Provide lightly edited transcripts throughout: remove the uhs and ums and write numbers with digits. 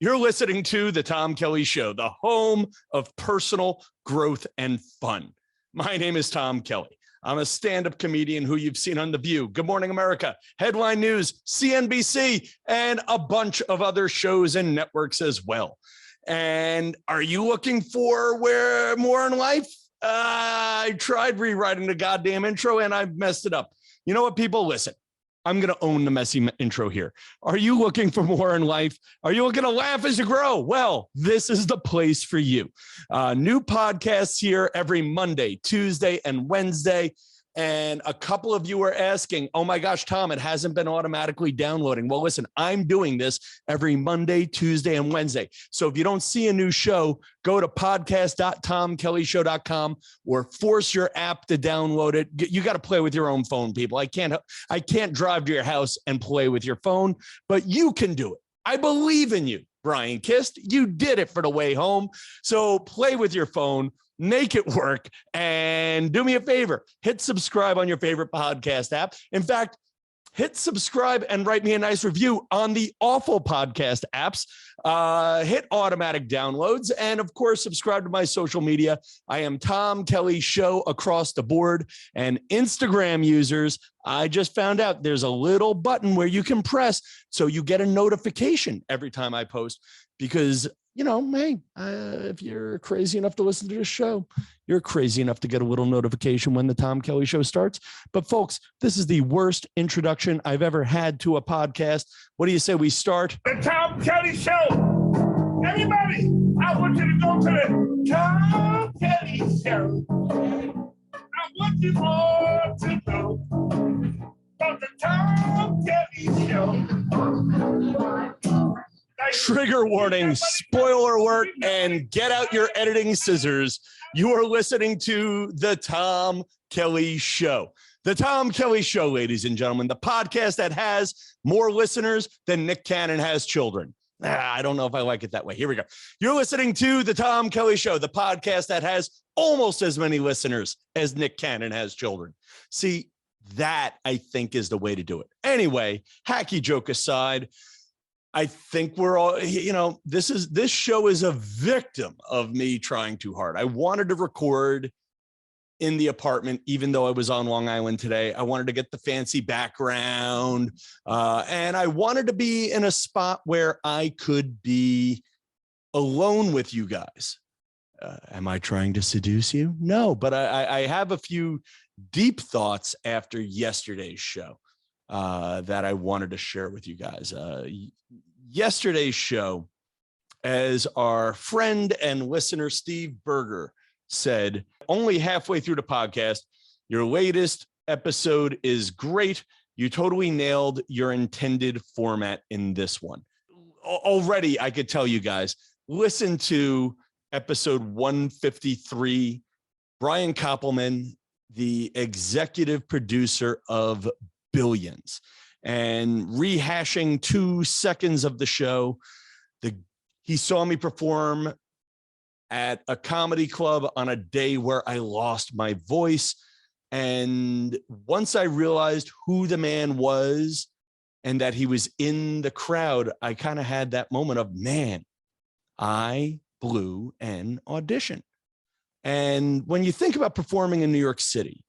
You're listening to the Tom Kelly Show, the home of personal growth and fun. My name is Tom Kelly. I'm a stand-up comedian who you've seen on The View, Good Morning America, Headline News, CNBC, and a bunch of other shows and networks as well. And are you looking for more in life? I tried rewriting the goddamn intro and I've messed it up. You know what, people? Listen. I'm going to own the messy intro here. Are you looking for more in life? Are you looking to laugh as you grow? Well, this is the place for you. New podcasts here every Monday, Tuesday, and Wednesday. And a couple of you are asking, oh my gosh, Tom, it hasn't been automatically downloading. Well, listen, I'm doing this every Monday, Tuesday, and Wednesday. So if you don't see a new show, go to podcast.tomkellyshow.com or force your app to download it. You got to play with your own phone, people. I can't drive to your house and play with your phone, but you can do it. I believe in you, Brian Kist. You did it for the way home. So play with your phone. Make it work, and do me a favor, hit subscribe on your favorite podcast app. In fact, hit subscribe and write me a nice review on the awful podcast apps. Hit automatic downloads, and of course, subscribe to my social media. I am Tom Kelly Show across the board. And Instagram users, I just found out there's a little button where you can press so you get a notification every time I post, because you know, hey, if you're crazy enough to listen to this show, you're crazy enough to get a little notification when the Tom Kelly Show starts. But folks, this is the worst introduction I've ever had to a podcast. What do you say we start? The Tom Kelly Show. Everybody, I want you to go to the Tom Kelly Show. I want you all to know about the Tom Kelly Show. Trigger warning, spoiler alert, and get out your editing scissors. You are listening to the Tom Kelly Show. The Tom Kelly Show, ladies and gentlemen, the podcast that has more listeners than Nick Cannon has children. I don't know if I like it that way. Here we go. You're listening to the Tom Kelly Show, the podcast that has almost as many listeners as Nick Cannon has children. See, that I think is the way to do it. Anyway, hacky joke aside, I think we're all, this show is a victim of me trying too hard. I wanted to record in the apartment, even though I was on Long Island today. I wanted to get the fancy background, and I wanted to be in a spot where I could be alone with you guys. Am I trying to seduce you? No, but I have a few deep thoughts after yesterday's show that I wanted to share with you guys. Yesterday's show, as our friend and listener Steve Berger said, only halfway through the podcast, your latest episode is great. You totally nailed your intended format in this one. Already, I could tell you guys, listen to episode 153, Brian Koppelman, the executive producer of Billions, and rehashing 2 seconds of the show. He saw me perform at a comedy club on a day where I lost my voice. And once I realized who the man was and that he was in the crowd, I kind of had that moment of, man, I blew an audition. And when you think about performing in New York City,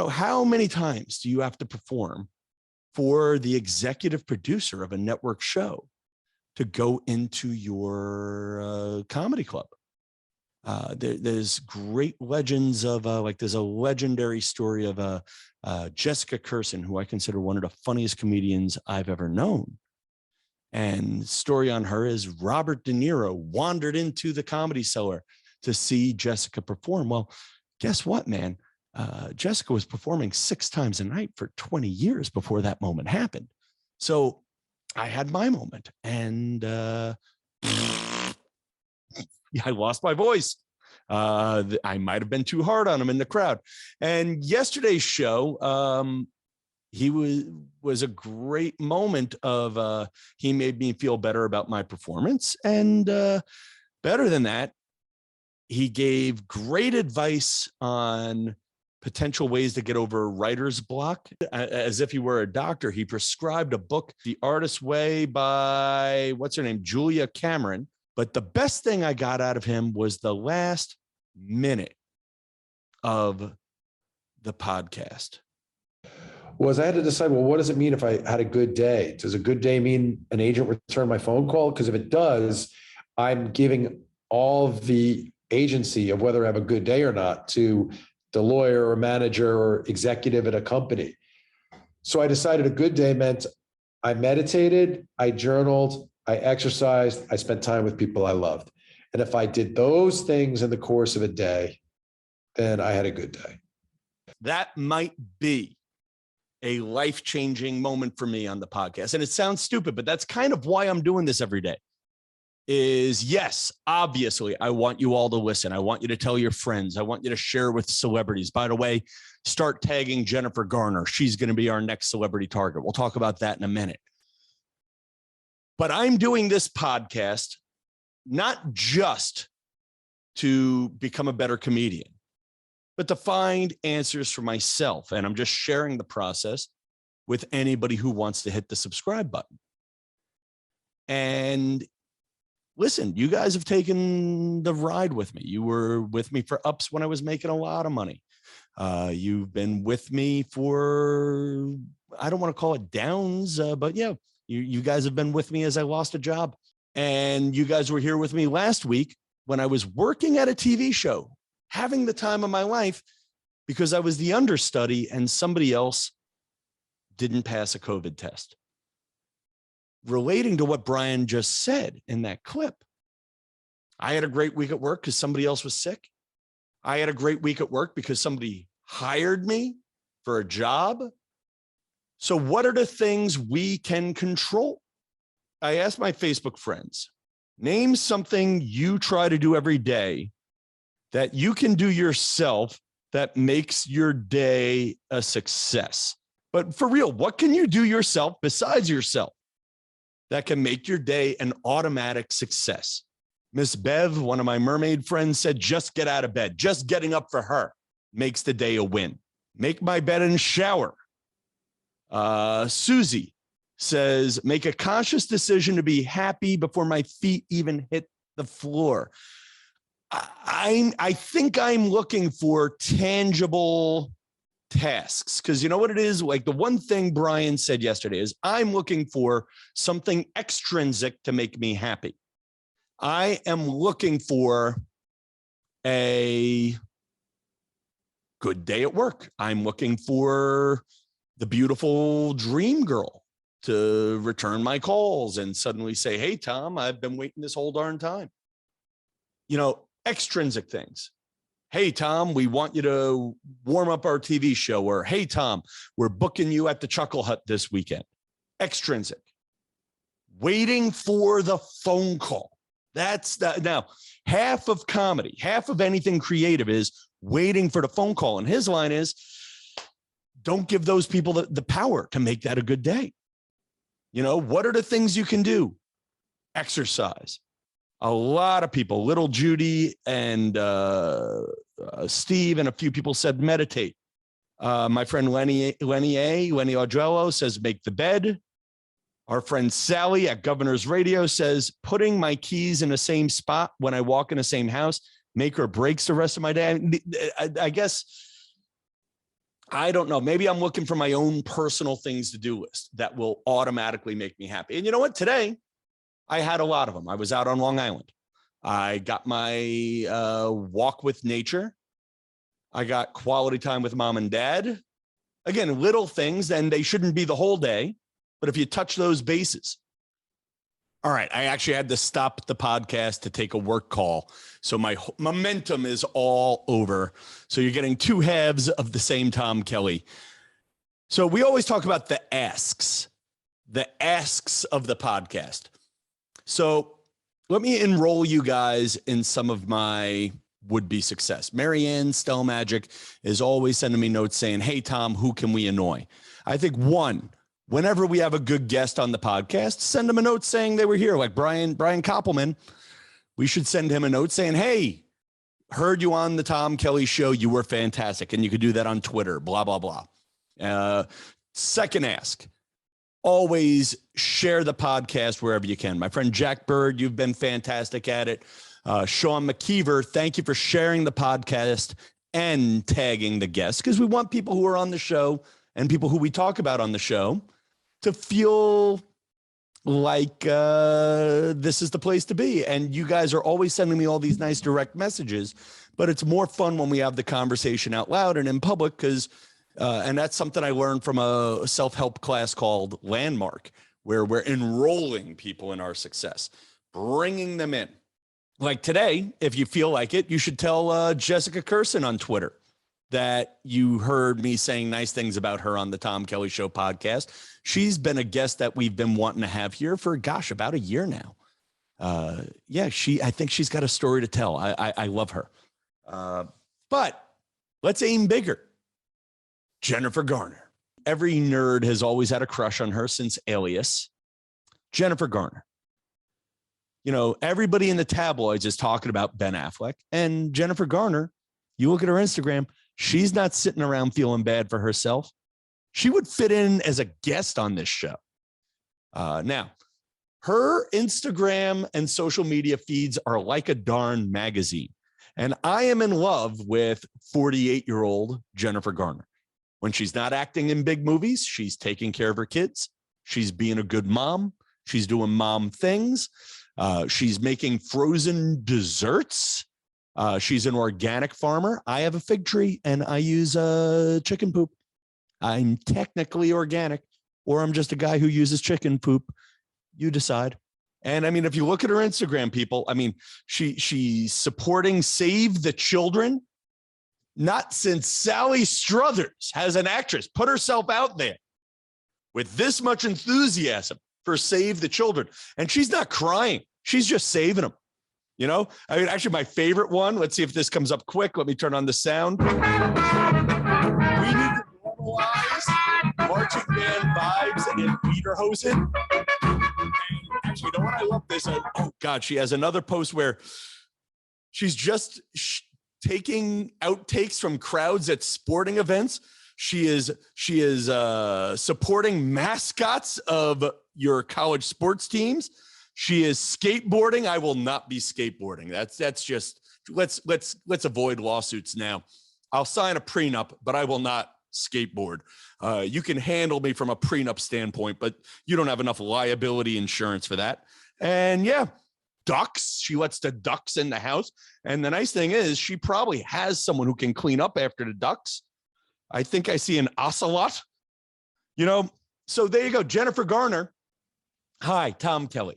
how many times do you have to perform for the executive producer of a network show to go into your comedy club? There's great legends of there's a legendary story of Jessica Kirson, who I consider one of the funniest comedians I've ever known. And story on her is Robert De Niro wandered into the Comedy Cellar to see Jessica perform. Well, guess what, man? Jessica was performing 6 times a night for 20 years before that moment happened. So I had my moment, and I lost my voice. I might have been too hard on him in the crowd. And yesterday's show, he was a great moment of he made me feel better about my performance. And better than that, he gave great advice on potential ways to get over writer's block. As if he were a doctor, he prescribed a book, The Artist's Way by, what's her name, Julia Cameron. But the best thing I got out of him was the last minute of the podcast. Was I had to decide, well, what does it mean if I had a good day? Does a good day mean an agent returned my phone call? Because if it does, I'm giving all of the agency of whether I have a good day or not to the lawyer or manager or executive at a company. So I decided a good day meant I meditated, I journaled, I exercised, I spent time with people I loved. And if I did those things in the course of a day, then I had a good day. That might be a life-changing moment for me on the podcast. And it sounds stupid, but that's kind of why I'm doing this every day. Is yes, obviously, I want you all to listen. I want you to tell your friends. I want you to share with celebrities. By the way, start tagging Jennifer Garner. She's going to be our next celebrity target. We'll talk about that in a minute. But I'm doing this podcast not just to become a better comedian, but to find answers for myself. And I'm just sharing the process with anybody who wants to hit the subscribe button. And listen, you guys have taken the ride with me. You were with me for ups when I was making a lot of money. You've been with me for, I don't want to call it downs, but yeah, you guys have been with me as I lost a job. And you guys were here with me last week when I was working at a TV show, having the time of my life because I was the understudy and somebody else didn't pass a COVID test. Relating to what Brian just said in that clip, I had a great week at work because somebody else was sick. I had a great week at work because somebody hired me for a job. So what are the things we can control? I asked my Facebook friends, name something you try to do every day that you can do yourself that makes your day a success. But for real, what can you do yourself besides yourself that can make your day an automatic success? Miss Bev, one of my mermaid friends, said, just get out of bed. Just getting up for her makes the day a win. Make my bed and shower. Susie says, make a conscious decision to be happy before my feet even hit the floor. I think I'm looking for tangible tasks because you know what it is? Like the one thing Brian said yesterday is I'm looking for something extrinsic to make me happy. I am looking for a good day at work. I'm looking for the beautiful dream girl to return my calls and suddenly say, hey, Tom, I've been waiting this whole darn time. You know, extrinsic things. Hey, Tom, we want you to warm up our TV show. Or, hey, Tom, we're booking you at the Chuckle Hut this weekend. Extrinsic. Waiting for the phone call. That's the, now, half of comedy, half of anything creative is waiting for the phone call. And his line is, don't give those people the power to make that a good day. You know, what are the things you can do? Exercise. A lot of people, little Judy and Steve and a few people said meditate. My friend Lenny Audrello says make the bed. Our friend Sally at Governor's Radio says putting my keys in the same spot when I walk in the same house make or breaks the rest of my day. I guess, I don't know. Maybe I'm looking for my own personal things to do list that will automatically make me happy. And you know what? Today, I had a lot of them. I was out on Long Island. I got my walk with nature. I got quality time with mom and dad. Again, little things, and they shouldn't be the whole day. But if you touch those bases. All right, I actually had to stop the podcast to take a work call. So my momentum is all over. So you're getting two halves of the same Tom Kelly. So we always talk about the asks of the podcast. So let me enroll you guys in some of my would-be success. Marianne Stell Magic is always sending me notes saying, hey, Tom, who can we annoy? I think one, whenever we have a good guest on the podcast, send them a note saying they were here. Like Brian Koppelman, we should send him a note saying, hey, Heard you on the Tom Kelly Show. You were fantastic. And you could do that on Twitter, blah, blah, blah. Second ask, always share the podcast wherever you can. My friend Jack Bird, you've been fantastic at it. Sean McKeever, thank you for sharing the podcast and tagging the guests, because we want people who are on the show and people who we talk about on the show to feel like this is the place to be. And you guys are always sending me all these nice direct messages, but it's more fun when we have the conversation out loud and in public, because and that's something I learned from a self-help class called Landmark, where we're enrolling people in our success, bringing them in. Like today, if you feel like it, you should tell Jessica Curson on Twitter that you heard me saying nice things about her on the Tom Kelly Show podcast. She's been a guest that we've been wanting to have here for, gosh, about a year now. I think she's got a story to tell. I love her. But let's aim bigger. Jennifer Garner. Every nerd has always had a crush on her since Alias. Jennifer Garner. You know, everybody in the tabloids is talking about Ben Affleck, and Jennifer Garner, you look at her Instagram, she's not sitting around feeling bad for herself. She would fit in as a guest on this show. Now, her Instagram and social media feeds are like a darn magazine. And I am in love with 48-year-old Jennifer Garner. When she's not acting in big movies, she's taking care of her kids. She's being a good mom. She's doing mom things. She's making frozen desserts. She's an organic farmer. I have a fig tree and I use chicken poop. I'm technically organic, or I'm just a guy who uses chicken poop. You decide. And I mean, if you look at her Instagram, people, I mean, she's supporting Save the Children. Not since Sally Struthers, as an actress, put herself out there with this much enthusiasm for Save the Children. And she's not crying. She's just saving them. You know, I mean, actually, my favorite one, let's see if this comes up quick. Let me turn on the sound. We need to normalize marching band vibes and lederhosen. And actually, you know what? I love this. Oh, God, she has another post where she's just taking outtakes from crowds at sporting events. She is supporting mascots of your college sports teams. She is skateboarding. I will not be skateboarding. That's just, let's avoid lawsuits now. I'll sign a prenup, but I will not skateboard. You can handle me from a prenup standpoint, but you don't have enough liability insurance for that. And yeah, ducks. She lets the ducks in the house. And the nice thing is she probably has someone who can clean up after the ducks. I think I see an ocelot, you know? So there you go. Jennifer Garner. Hi, Tom Kelly.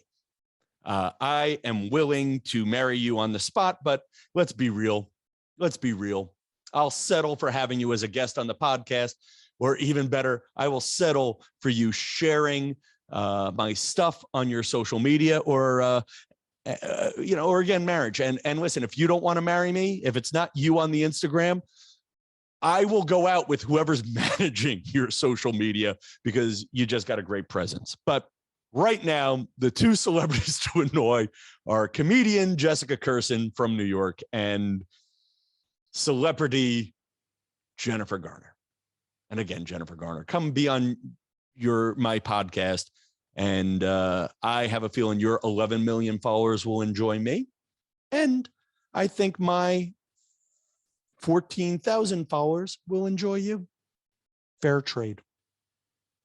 I am willing to marry you on the spot, but let's be real. Let's be real. I'll settle for having you as a guest on the podcast, or even better, I will settle for you sharing my stuff on your social media, or or again, marriage. And listen, if you don't want to marry me, if it's not you on the Instagram, I will go out with whoever's managing your social media, because you just got a great presence. But right now, the two celebrities to annoy are comedian Jessica Curson from New York and celebrity Jennifer Garner. And again, Jennifer Garner, come be on my podcast. And I have a feeling your 11 million followers will enjoy me. And I think my 14,000 followers will enjoy you. Fair trade.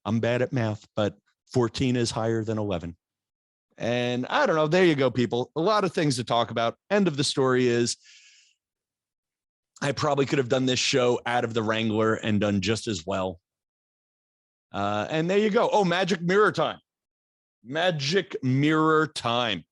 I'm bad at math, but 14 is higher than 11. And I don't know. There you go, people. A lot of things to talk about. End of the story is I probably could have done this show out of the Wrangler and done just as well. And there you go. Oh, magic mirror time. Magic mirror time.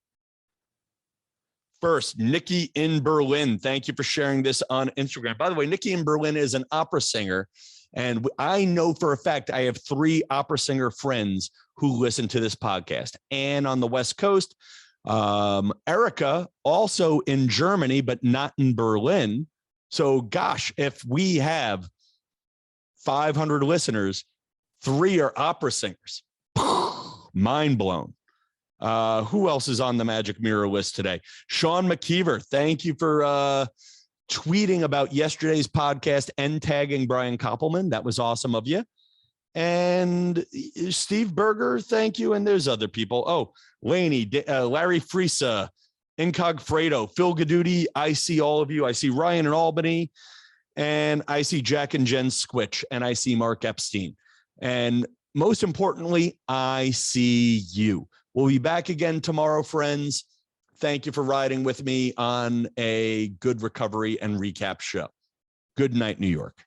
First, Nikki in Berlin. Thank you for sharing this on Instagram. By the way, Nikki in Berlin is an opera singer. And I know for a fact I have 3 opera singer friends who listen to this podcast. Anne on the West Coast, Erica also in Germany, but not in Berlin. So gosh, if we have 500 listeners, 3 are opera singers. Mind blown. Who else is on the Magic Mirror list today? Sean McKeever. Thank you for tweeting about yesterday's podcast and tagging Brian Koppelman. That was awesome of you. And Steve Berger, thank you. And there's other people. Oh, Laney, Larry Friesa, Incogfredo, Phil Gaduti. I see all of you. I see Ryan in Albany, and I see Jack and Jen Squitch, and I see Mark Epstein. And most importantly, I see you. We'll be back again tomorrow, friends. Thank you for riding with me on a good recovery and recap show. Good night, New York.